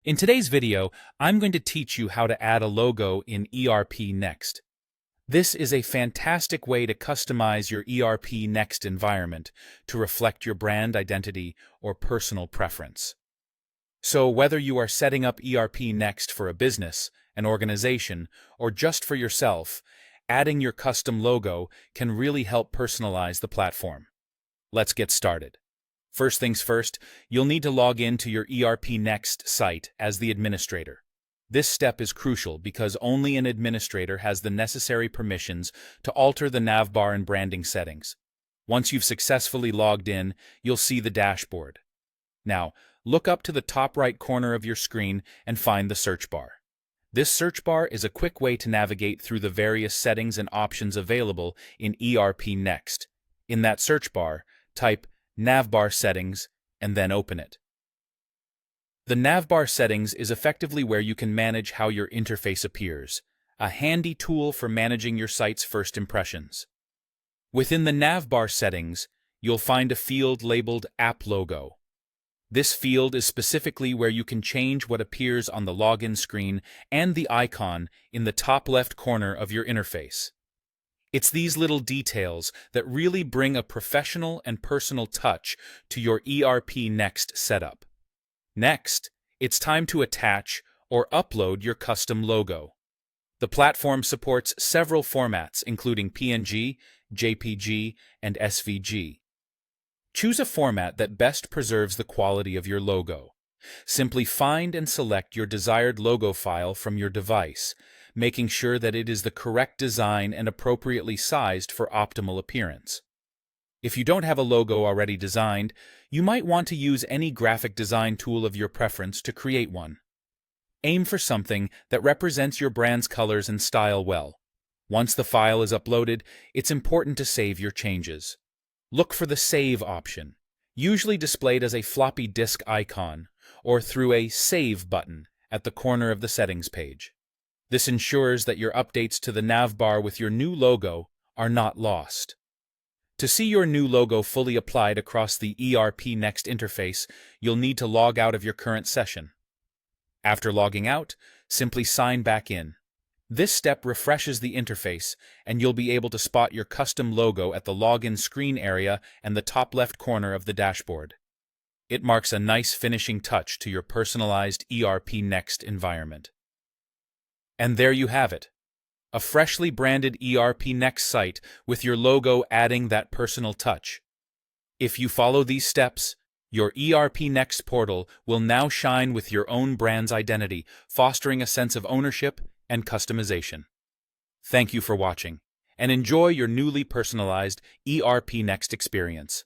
In today's video, I'm going to teach you how to add a logo in ERPNext. This is a fantastic way to customize your ERPNext environment to reflect your brand identity or personal preference. So whether you are setting up ERPNext for a business, an organization, or just for yourself, adding your custom logo can really help personalize the platform. Let's get started. First things first, you'll need to log in to your ERPNext site as the administrator. This step is crucial because only an administrator has the necessary permissions to alter the navbar and branding settings. Once you've successfully logged in, you'll see the dashboard. Now, look up to the top right corner of your screen and find the search bar. This search bar is a quick way to navigate through the various settings and options available in ERPNext. In that search bar, type Navbar Settings, and then open it. The Navbar Settings is effectively where you can manage how your interface appears, a handy tool for managing your site's first impressions. Within the Navbar Settings, you'll find a field labeled App Logo. This field is specifically where you can change what appears on the login screen and the icon in the top left corner of your interface. It's these little details that really bring a professional and personal touch to your ERPNext setup. Next, it's time to attach or upload your custom logo. The platform supports several formats, including PNG, JPG, and SVG. Choose a format that best preserves the quality of your logo. Simply find and select your desired logo file from your device, making sure that it is the correct design and appropriately sized for optimal appearance. If you don't have a logo already designed, you might want to use any graphic design tool of your preference to create one. Aim for something that represents your brand's colors and style well. Once the file is uploaded, it's important to save your changes. Look for the Save option, usually displayed as a floppy disk icon, or through a Save button at the corner of the settings page. This ensures that your updates to the navbar with your new logo are not lost. To see your new logo fully applied across the ERPNext interface, you'll need to log out of your current session. After logging out, simply sign back in. This step refreshes the interface, and you'll be able to spot your custom logo at the login screen area and the top left corner of the dashboard. It marks a nice finishing touch to your personalized ERPNext environment. And there you have it, a freshly branded ERPNext site with your logo adding that personal touch. If you follow these steps, your ERPNext portal will now shine with your own brand's identity, fostering a sense of ownership and customization. Thank you for watching, and enjoy your newly personalized ERPNext experience.